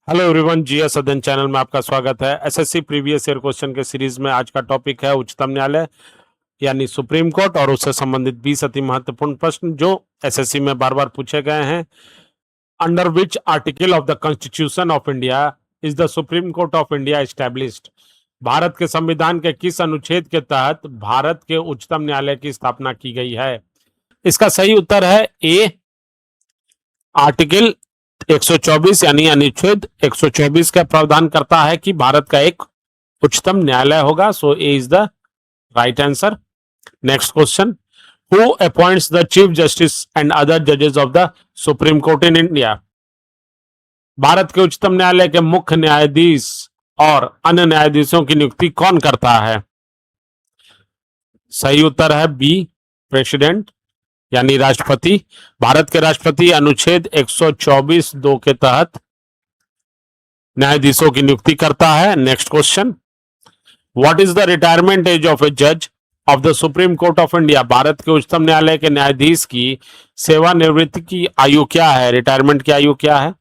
Hello everyone, GS अध्ययन channel में आपका स्वागत है। एसएससी प्रीवियस ईयर क्वेश्चन के सीरीज में आज का टॉपिक है उच्चतम न्यायालय यानी सुप्रीम कोर्ट और उससे संबंधित 20 अति महत्वपूर्ण प्रश्न जो एसएससी में बार बार पूछे गए हैं। Under which article of the constitution of India is the supreme court of India established? Bharat के संविधान के किस अनुच्छेद के तहत भारत के उच्चतम न्यायालय की स्थापना की गई है? इसका सही उत्तर है ए, आर्टिकल 124 यानी अनुच्छेद 124 का प्रावधान करता है कि भारत का एक उच्चतम न्यायालय होगा। So A is the right answer. Next question, who appoints the chief justice and other जजेस of the supreme Court in India? Bharat के उच्चतम न्यायालय के मुख्य न्यायाधीश और अन्य न्यायाधीशों की नियुक्ति कौन करता है? सही उत्तर है बी, प्रेसिडेंट यानी राष्ट्रपति। भारत के राष्ट्रपति अनुच्छेद 124(2) के तहत न्यायाधीशों की नियुक्ति करता है। Next question, what is the retirement age of a जज of the supreme court of India? Bharat के उच्चतम न्यायालय के न्यायाधीश की सेवानिवृत्ति की आयु क्या है? रिटायरमेंट की आयु क्या है?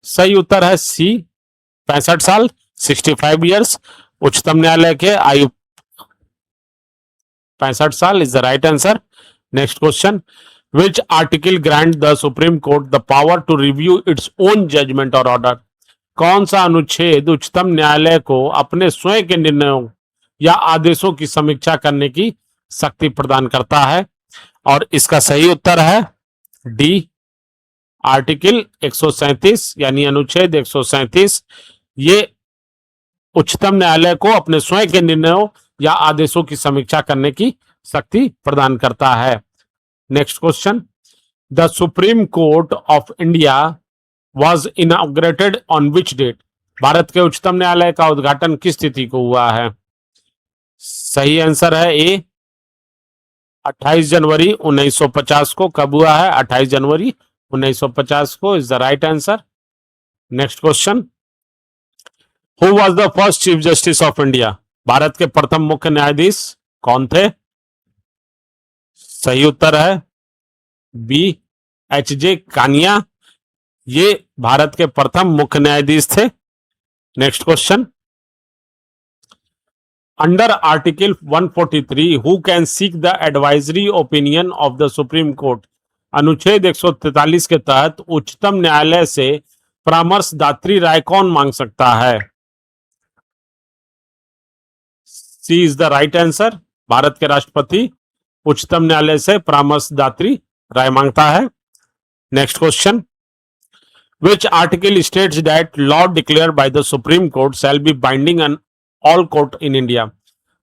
सही उत्तर है सी, 65 साल, 65 ईयर्स। उच्चतम न्यायालय के आयु 65 साल is the right answer. Next question, which article grant the Supreme Court the power to review its own judgment or order? कौन सा अनुच्छेद उच्चतम न्यायालय को अपने स्वयं के निर्णयों या आदेशों की समीक्षा करने की शक्ति प्रदान करता है? और इसका सही उत्तर है डी, आर्टिकल 137 यानी अनुच्छेद 137। ये उच्चतम न्यायालय को अपने स्वयं के निर्णयों या आदेशों की समीक्षा करने की शक्ति प्रदान करता है। Next question, the supreme court of India was inaugurated on which date? Bharat के उच्चतम न्यायालय का उद्घाटन किस तिथि को हुआ है? सही आंसर है ए, 28 जनवरी 1950 को। कब हुआ है? 28 जनवरी 1950 को is the right answer. Next question, who was the first chief justice of India? Bharat के प्रथम मुख्य न्यायाधीश कौन थे? सही उत्तर है बी, एच.जे. कानिया। ये भारत के प्रथम मुख्य न्यायाधीश थे। Next question, under article 143 who can seek the advisory opinion of the supreme court? अनुच्छेद 143 के तहत उच्चतम न्यायालय से परामर्शदात्री राय कौन मांग सकता है? C is the right answer. Bharat के राष्ट्रपति उच्चतम न्यायालय से परामर्शदात्री राय मांगता है। Next question, which article states that law declare by the supreme Court shall be binding on all court in India?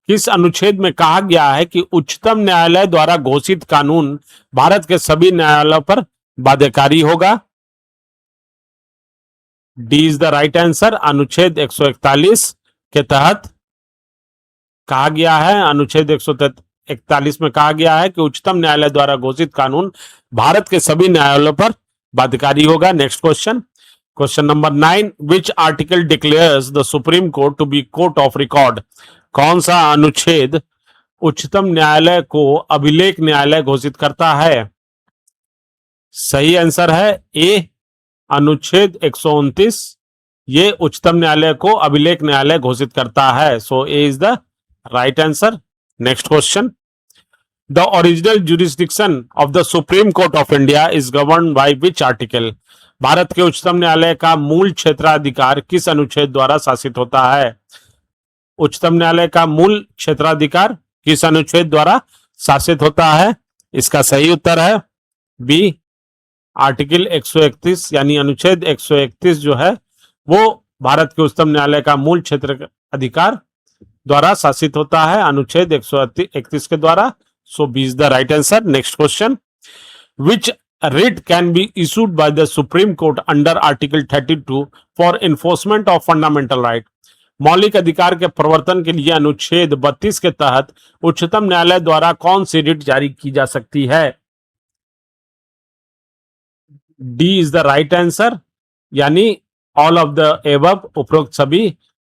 किस अनुच्छेद में कहा गया है कि उच्चतम न्यायालय द्वारा घोषित कानून भारत के सभी न्यायालयों पर बाध्यकारी होगा? D is the right answer. अनुच्छेद 141 के तहत कहा गया है, अनुच्छेद 141 में कहा गया है कि उच्चतम न्यायालय द्वारा घोषित कानून भारत के सभी न्यायालयों पर बाध्यकारी होगा। Next question, question number 9, which article declares the supreme court to be court of record? कौन सा अनुच्छेद उच्चतम न्यायालय को अभिलेख न्यायालय घोषित करता है? सही आंसर है ए, अनुच्छेद 129। ये उच्चतम न्यायालय को अभिलेख न्यायालय घोषित करता है। So A is the right answer. Next question, the original jurisdiction of the supreme court of India is govern by which article? Bharat के उच्चतम न्यायालय का मूल क्षेत्राधिकार किस अनुच्छेद द्वारा शासित होता है? उच्चतम न्यायालय का मूल क्षेत्राधिकार किस अनुच्छेद द्वारा शासित होता है? इसका सही उत्तर है बी, आर्टिकल 131 यानी अनुच्छेद 131 जो है वो भारत के उच्चतम न्यायालय का मूल क्षेत्र अधिकार द्वारा शासित होता है, अनुच्छेद 131 के द्वारा। So B is the right answer. Next question, which writ can be issued by the supreme Court under article 32 for enforcement of fundamental right? मौलिक अधिकार के प्रवर्तन के लिए अनुच्छेद 32 के तहत उच्चतम न्यायालय द्वारा कौन सी रिट जारी की जा सकती है? D is the right answer, यानी ऑल ऑफ द एबव, उपरोक्त सभी।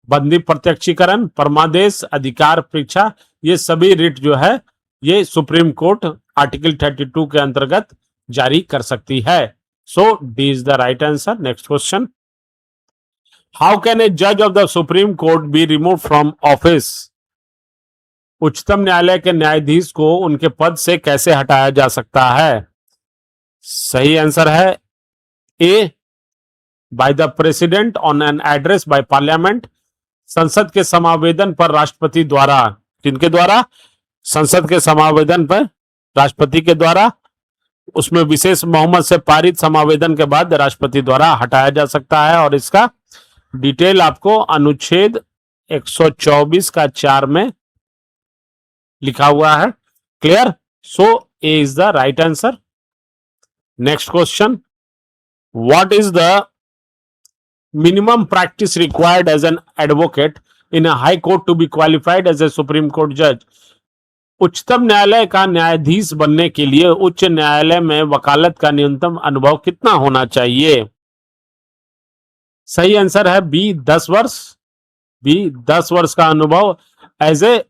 बंदी प्रत्यक्षीकरण, परमादेश, अधिकार परीक्षा, ये सभी रिट जो है ये सुप्रीम कोर्ट आर्टिकल 32 के अंतर्गत जारी कर सकती है। So D is the right answer. Next question, how can a जज of the supreme Court be remove from office? उच्चतम न्यायालय के न्यायाधीश को उनके पद से कैसे हटाया जा सकता है? सही आंसर है A, by the president on an address by parliament, संसद के समावेदन पर राष्ट्रपति द्वारा। किनके द्वारा? संसद के समावेदन पर राष्ट्रपति के द्वारा। उसमें विशेष बहुमत से पारित समावेदन के बाद राष्ट्रपति द्वारा हटाया जा सकता है, और इसका डिटेल आपको अनुच्छेद 124 का 4 में लिखा हुआ है। Clear? So A is the right answer. Next question, what is the minimum practice required as an advocate in a high court to be qualified as a supreme court judge? उच्चतम न्यायालय का न्यायाधीश बनने के लिए उच्च न्यायालय में वकालत का न्यूनतम अनुभव कितना होना चाहिए? सही आंसर है बी, 10 वर्ष। बी, 10 वर्ष का अनुभव एज ए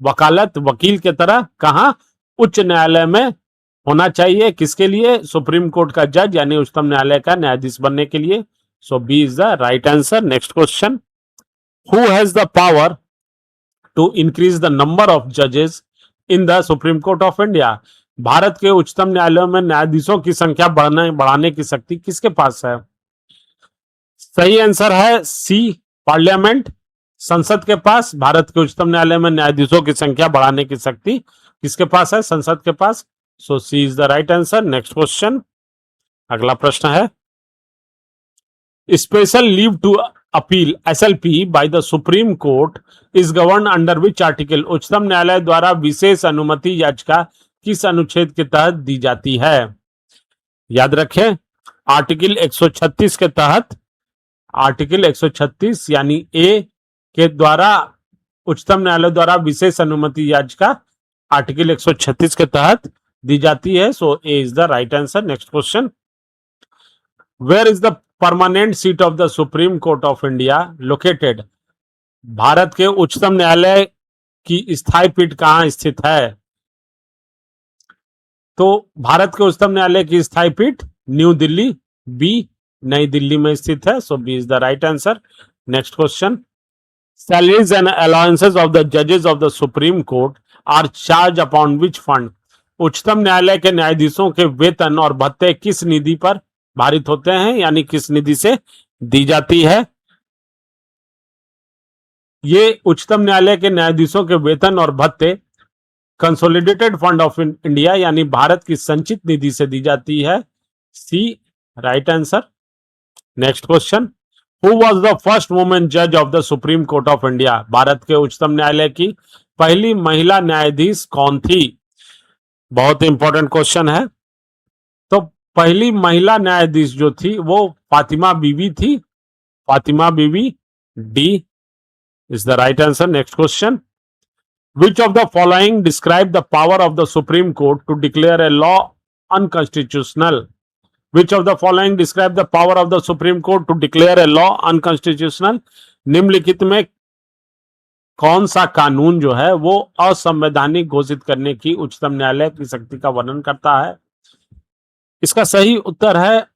वकालत, वकील के तरह कहां? उच्च न्यायालय में होना चाहिए। किसके लिए? सुप्रीम कोर्ट का जज यानी उच्चतम न्यायालय का न्यायाधीश बनने के लिए। So B is the right answer. Next question. Who has the power to increase the number of judges in the Supreme Court of India? Bharat के उच्चतम न्यायालयों में न्यायाधीशों की संख्या बढ़ाने की शक्ति किसके पास है? सही आंसर है सी, पार्लियामेंट, संसद के पास। भारत के उच्चतम न्यायालय में न्यायाधीशों की संख्या बढ़ाने की शक्ति किसके पास है? संसद के पास। So C is the right answer. Next question, अगला प्रश्न है, Special leave to appeal SLP by the Supreme Court is governed under which article? उच्चतम न्यायालय द्वारा विशेष अनुमति याचिका किस अनुच्छेद के तहत दी जाती है? याद रखें, आर्टिकल 136 के तहत। आर्टिकल 136 यानी ए के द्वारा उच्चतम न्यायालय द्वारा विशेष अनुमति याचिका आर्टिकल 136 के तहत दी जाती है। So A is the right answer. Next question, where is the permanent seat of the supreme court of India located? भारत के उच्चतम न्यायालय की स्थायी पीठ कहां स्थित है? तो भारत के उच्चतम न्यायालय की स्थायी पीठ न्यू दिल्ली, बी, नई दिल्ली में स्थित है। So B is the right answer. Next question, salaries and allowances of the जजेस of the supreme Court are charged upon which fund? उच्चतम न्यायालय के न्यायाधीशों के वेतन और भत्ते किस निधि पर भारित होते हैं, यानी किस निधि से दी जाती है? ये उच्चतम न्यायालय के न्यायाधीशों के वेतन और भत्ते कंसोलिडेटेड फंड ऑफ इंडिया यानी भारत की संचित निधि से दी जाती है। C, right answer. Next question, who was the first women जज of the supreme court of India? Bharat के उच्चतम न्यायालय की पहली महिला न्यायाधीश कौन थी? बहुत इंपॉर्टेंट क्वेश्चन है। तो पहली महिला न्यायाधीश जो थी वो फातिमा बीवी थी। Fathima Beevi, D is the right answer. Next question, which of the following describe the power of the supreme court to declare a law unconstitutional? Which of the following describe the power of the supreme court to declare a law unconstitutional? निम्नलिखित में कौन सा कानून जो है वो असंवैधानिक घोषित करने की उच्चतम न्यायालय की शक्ति का वर्णन करता है? इसका सही उत्तर है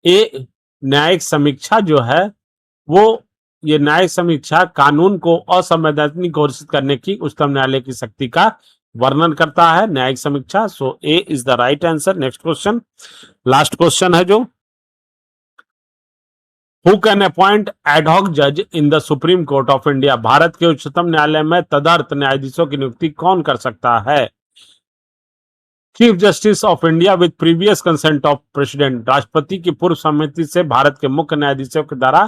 ए, न्यायिक समीक्षा जो है वो, ये न्यायिक समीक्षा कानून को असंवैधानिक घोषित करने की उच्चतम न्यायालय की शक्ति का वर्णन करता है, न्यायिक समीक्षा। So A is the right answer. Next question, last question है जो, हु कैन अपॉइंट एडहॉक जज in the supreme court of India? Bharat के उच्चतम न्यायालय में तदर्थ न्यायाधीशों की नियुक्ति कौन कर सकता है? Chief justice of India with previous consent of president? राष्ट्रपति की पूर्व सम्मति से भारत के मुख्य न्यायाधीशों के द्वारा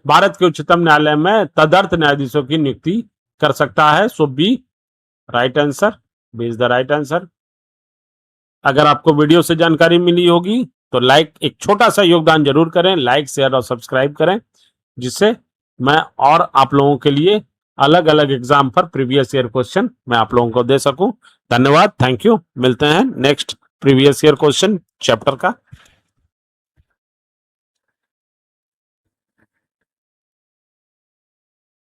भारत के उच्चतम न्यायालय में तदर्थ न्यायाधीशों की नियुक्ति कर सकता है। So B, right answer. B is the right answer. अगर आपको वीडियो से जानकारी मिली होगी तो लाइक, एक छोटा सा योगदान जरूर करें, लाइक, शेयर और सब्सक्राइब करें, जिससे मैं और आप लोगों के लिए अलग अलग एग्जाम पर प्रीवियस ईयर क्वेश्चन मैं आप लोगों को दे सकूं। धन्यवाद, थैंक यू। मिलते हैं next previous year question chapter का।